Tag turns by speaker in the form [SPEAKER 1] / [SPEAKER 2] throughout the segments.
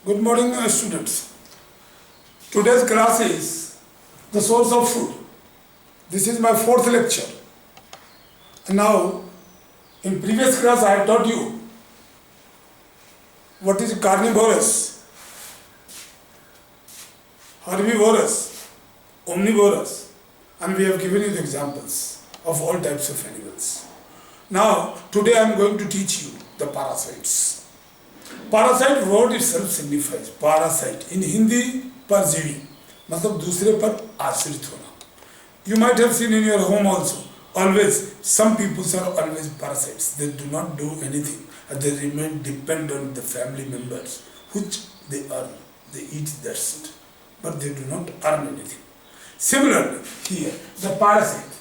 [SPEAKER 1] Good morning, students. Today's class is the source of food. This is my fourth lecture. And now, in previous class, I have taught you what is carnivorous, herbivorous, omnivorous, and we have given you the examples of all types of animals. Now, today I am going to teach you the parasites. Parasite word itself signifies parasite. In Hindi, परजीवी मतलब दूसरे पर आश्रित होना. You might have seen in your home also. Always, some people are always parasites. They do not do anything. They remain dependent on the family members, which they earn. They eat, that's it. But they do not earn anything. Similarly, here, the parasite.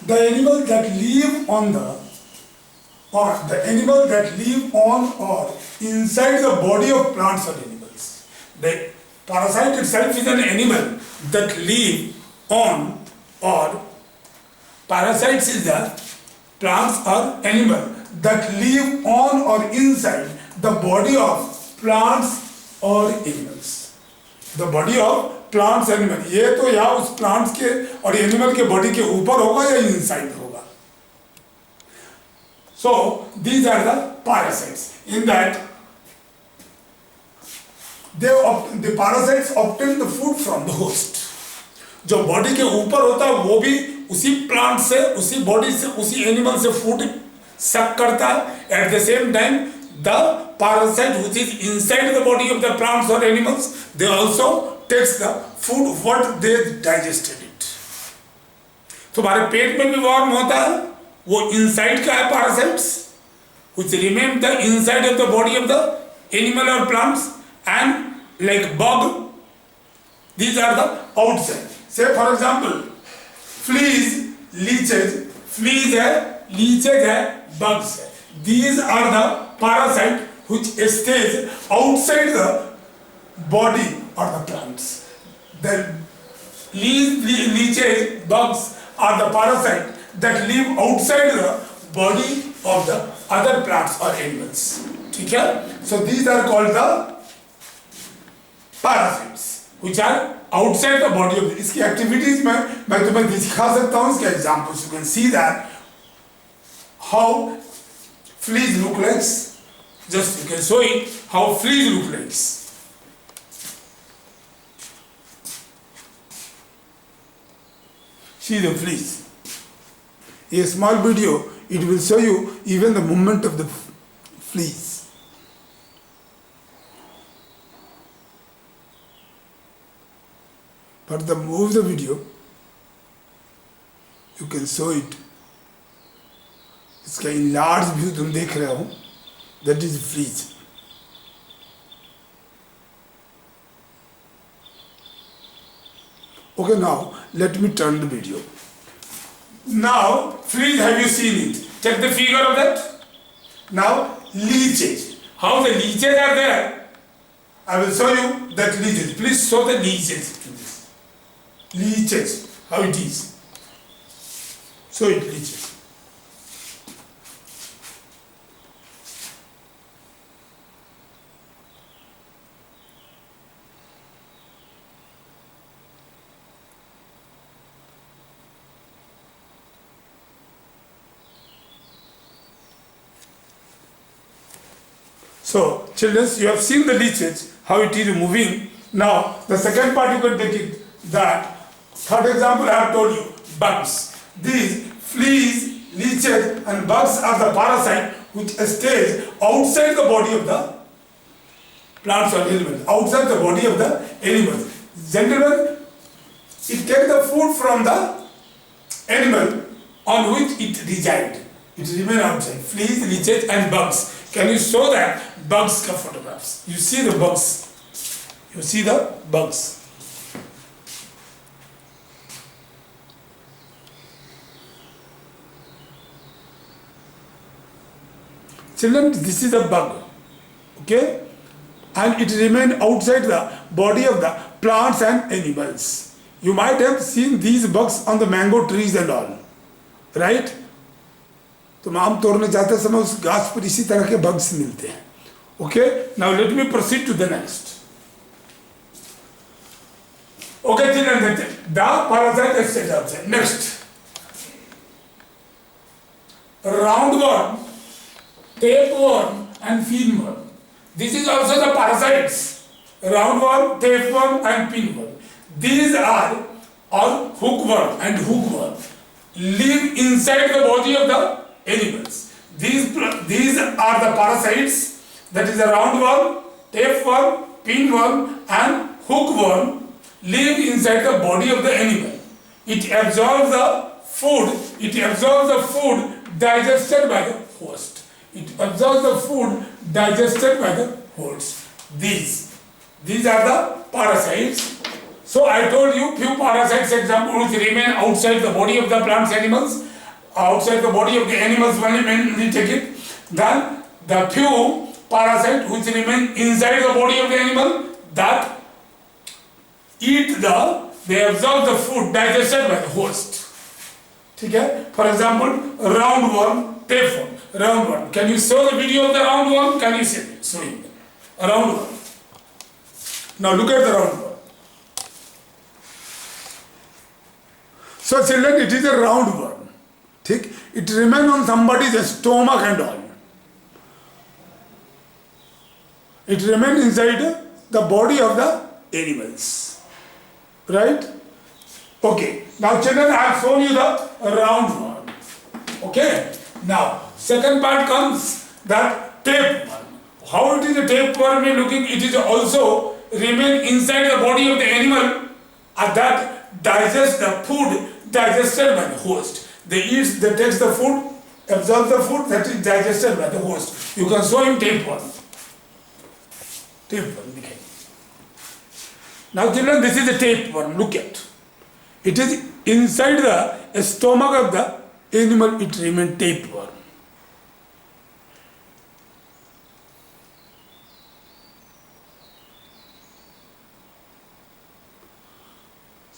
[SPEAKER 1] The animal that live on the animal that live on or inside the body of plants or animals. The parasite itself is an animal that live on or parasites is the plants or animal that live on or inside the body of plants or animals. The body of plants animal. ये तो या उस plants के और animal के body के ऊपर होगा या inside होगा. So these are the parasites. In that the parasites obtain the food from the host. जो body के ऊपर होता है वो भी उसी plant से, उसी body से, उसी animal से food suck करता है. At the same time, the parasite which is inside the body of the plants or animals, they also takes the food what they digested it. तो हमारे पेट में भी worm होता है. वो inside का है parasites, which remain the inside of the body of the animal or plants, and like bug, these are the outside. Say for example, fleas, leeches, fleas है, leeches है, bugs है. These are the parasite which stays outside the body or the plants. The leeches, bugs are the parasite that live outside the body of the other plants or animals. ठीक है? So these are called the parasites, which are outside the body of the. इसकी activities में मैं तुम्हें दिखा सकता हूँ इसके examples. You can see that how fleas look like. Just you can show it how fleas look like. See the fleas. A small video, it will show you even the movement of the fleas. But the move the video, you can show it. इसका enlarged view तुम देख रहे हो, that is fleas. Okay, now let me turn the video. Now, fleas, have you seen it? Check the figure of that. Now, leeches. How the leeches are there? I will show you that leeches. Please show the leeches to this. Leeches. How it is. Show it, leeches. So, children, you have seen the leeches, how it is moving. Now, the second part you can take it, that third example I have told you, bugs. These fleas, leeches and bugs are the parasite which stays outside the body of the plants or animals, outside the body of the animals. Generally, it takes the food from the animal on which it resides. It remains outside. Fleas, leeches and bugs. Can you show that bugs ka photographs? You see the bugs. You see the bugs. Children, this is a bug. Okay? And it remains outside the body of the plants and animals. You might have seen these bugs on the mango trees and all. Right? तो आम तोड़ने जाते समय उस घास पर इसी तरह के बग्स मिलते हैं Okay, now let me proceed to the next. Okay, children, the parasite etc. Next, roundworm, tapeworm, and pinworm. This is also the parasites. Roundworm, tapeworm, and pinworm. These are all hookworm and hookworm. Live inside the body of the animals. These are the parasites. That is the roundworm, tapeworm, pinworm, and hookworm. Live inside the body of the animal. It absorbs the food. It absorbs the food digested by the host. It absorbs the food digested by the host. These are the parasites. So I told you few parasites example which remain outside the body of the plants animals, outside the body of the animals when we take it. Then the few parasites which remain inside the body of the animal that they absorb the food digested by the host. Okay? For example, roundworm, tapeworm, roundworm. Can you show the video of the roundworm? Can you see it? Showing a roundworm. Now look at the roundworm. So children, it is a roundworm. It remains on somebody's stomach and all. It remains inside the body of the animals. Right? Okay. Now children, I have shown you the roundworm. Okay. Now second part comes that tapeworm. How it is a tapeworm looking? It is also remain inside the body of the animal that digests the food digested by the host. They takes the food, absorbs the food that is digested by the host. You can show him tapeworm. Tapeworm. Now children, this is a tapeworm. Look at. It is inside the stomach of the animal. It remains tapeworm.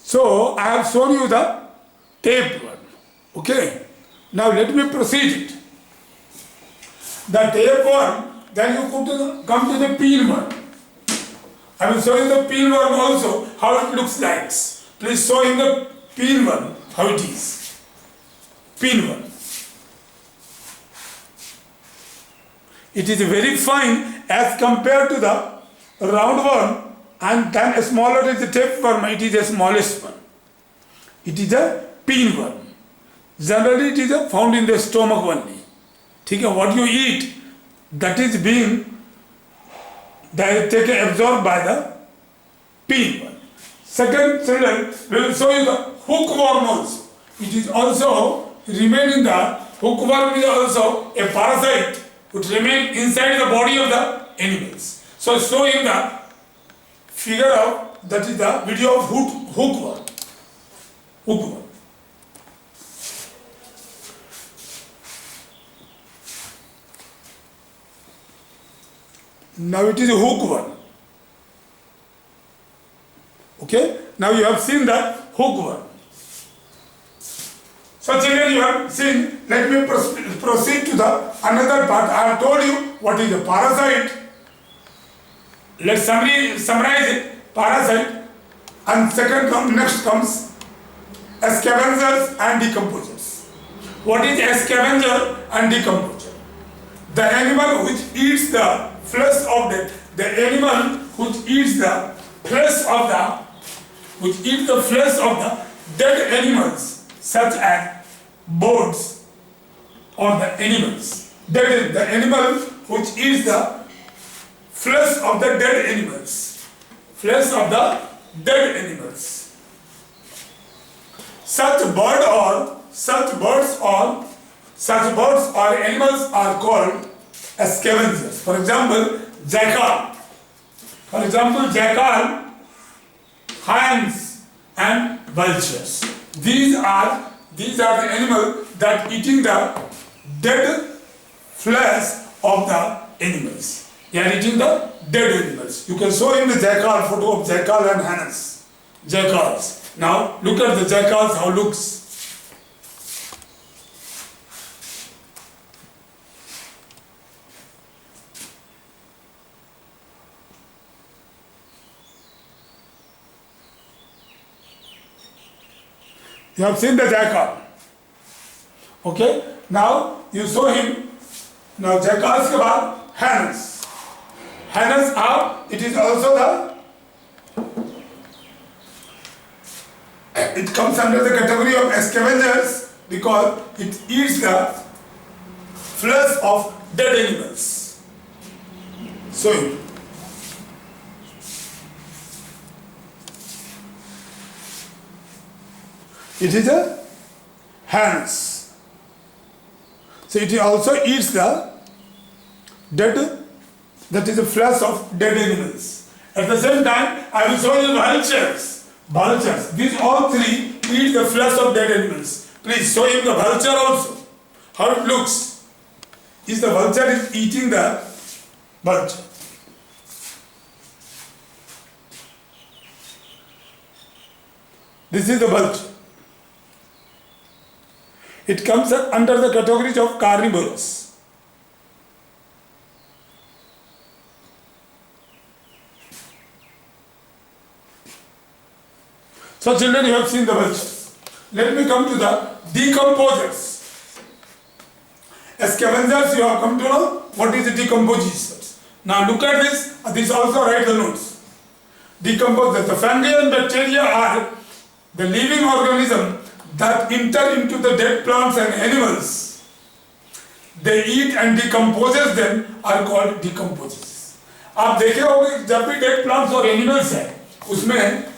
[SPEAKER 1] So I have shown you the tapeworm. Okay. Now let me proceed. The tapeworm, then you come to the pinworm. I will show you the pinworm also, how it looks like. Please show him the pinworm, how it is. Pinworm. It is very fine as compared to the roundworm, and then smaller is the tapeworm, it is the smallest one. It is a pinworm. Generally it is found in the stomach only. What you eat, that is being absorbed by the pinworm. Second children, we will show you the hookworm also. It is also remain in the hookworm is also a parasite which remain inside the body of the animals. So show him the figure of that is the video of hookworm. Hookworm. Now it is a hookworm. Okay? Now you have seen the hookworm. So children, you have seen. Let me proceed to the another part. I have told you what is a parasite. Let's summarize it. Parasite. And next comes scavengers and decomposers. What is a scavenger and decomposer? The animal which eats the flesh of the animal which eats the flesh of the dead animals, such as birds or the animals. That is the animal which eats the flesh of the dead animals. Flesh of the dead animals. Such birds or animals are called scavengers. For example, jackal. Hens and vultures. These are the animals that eating the dead flesh of the animals. They are eating the dead animals. You can show him the jackal, photo of jackal and hens. Jackals. Now look at the jackals, how it looks. You have seen the jackal. Okay? Now you show him. Now jackals के बाद hens. Hens are, it is also the, it comes under the category of scavengers because it eats the flesh of dead animals. So it is a hens. So it also eats the dead, that is the flesh of dead animals. At the same time, I will show you vultures. Vultures. These all three eat the flesh of dead animals. Please show him the vulture also. How it looks. Is the vulture is eating the vulture. This is the vulture. It comes under the categories of carnivorous. So children, you have seen the vultures. Let me come to the decomposers. As scavengers, you have come to know what is the decomposers. Now look at this. This also write the notes. Decomposers. The fungi and bacteria are the living organism that enter into the dead plants and animals. They eat and decomposes them are called decomposers. आप देखे होंगे जब भी dead plants और animals है उसमें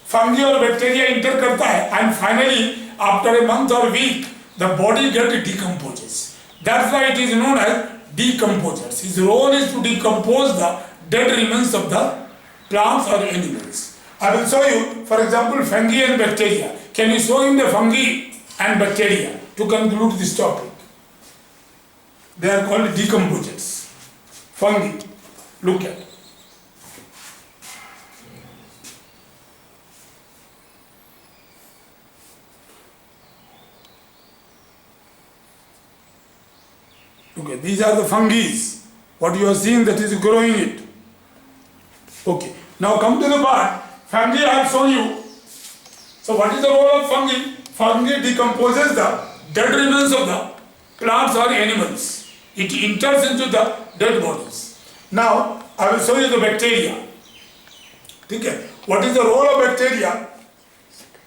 [SPEAKER 1] fungi और bacteria enter करता है and finally after a month or week the body get decomposes. That's why it is known as decomposers. His role is to decompose the dead remains of the plants or animals. I will show you, for example, fungi and bacteria. Can you show him the fungi and bacteria to conclude this topic? They are called decomposers. Fungi. Look at. Okay, these are the fungi. What you are seeing, that is growing it. Okay, now come to the part. Fungi I have shown you. So what is the role of fungi? Fungi decomposes the dead remains of the plants or animals. It enters into the dead bodies. Now I will show you the bacteria. Okay. What is the role of bacteria?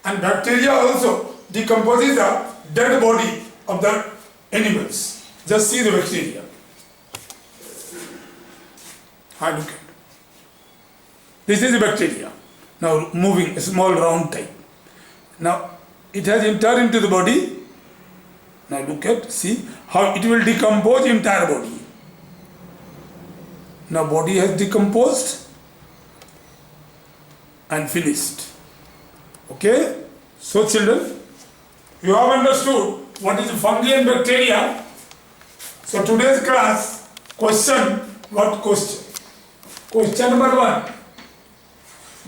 [SPEAKER 1] And bacteria also decomposes the dead body of the animals. Just see the bacteria. I look at. This is the bacteria. Now moving, a small round type. Now it has entered into the body. Now look at, see how it will decompose entire body. Now body has decomposed and finished. Okay? So children, you have understood what is fungi and bacteria. So today's class, question, what question? Question number 1.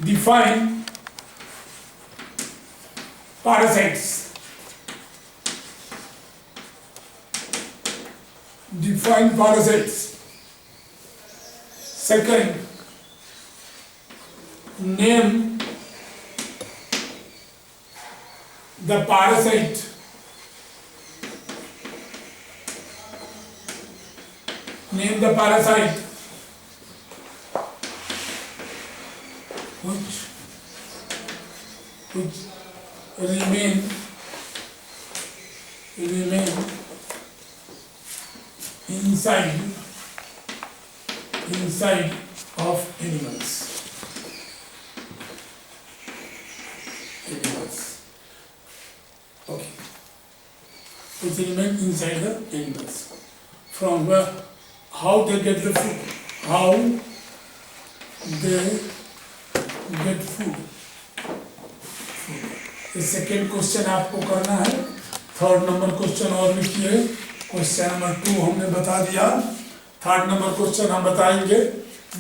[SPEAKER 1] Define parasites. Define parasites. Second, name the parasite. Name the parasite which remain inside of animals. Okay. Which remain inside the animals. From where? How they get the food? How they get food? The second question आपको करना है. Third number question और लिखिए. Question number 2 हमने बता दिया. Third number question हम बताएंगे.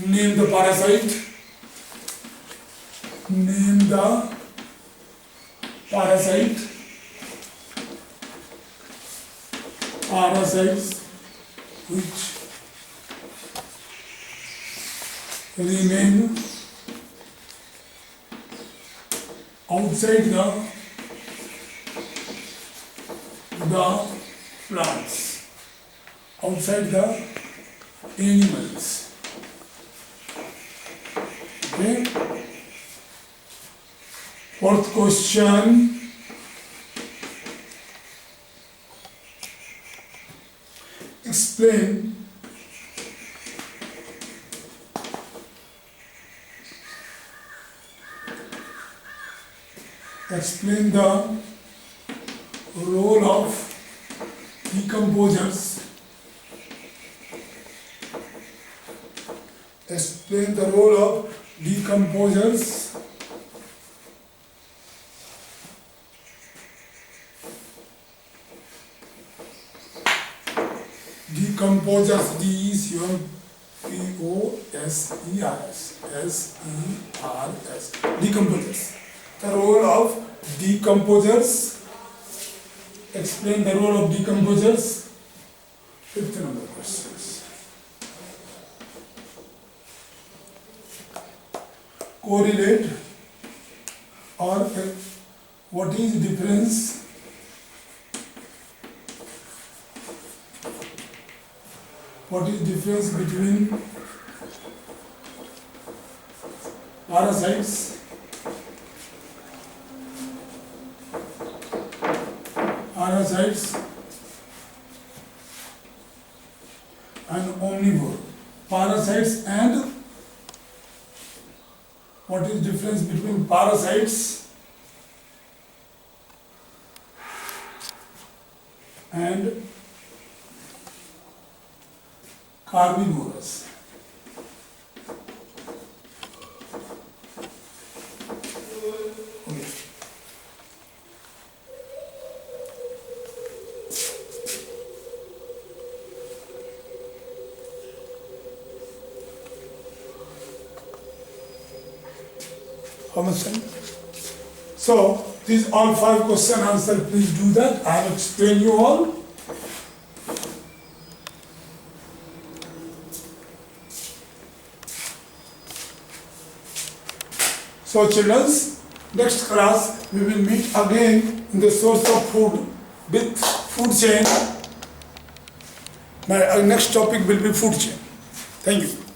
[SPEAKER 1] Name the parasite. Name the parasite. Parasites which remain outside the the plants, outside the animals. Okay. Fourth question. Explain the role of decomposers. Explain the role of decomposers. Decomposers, D-E-C-O-M-P-O-S-E-R-S, decomposers. The role of decomposers. Explain the role of decomposers. Fifth number questions. Correlate or what is the difference between parasites and omnivore? Parasites and what is the difference between parasites and carnivorous? Okay. How much time? So these all 5 question answer, please do that. I have explained you all. So children, next class we will meet again in the source of food with food chain. My next topic will be food chain. Thank you.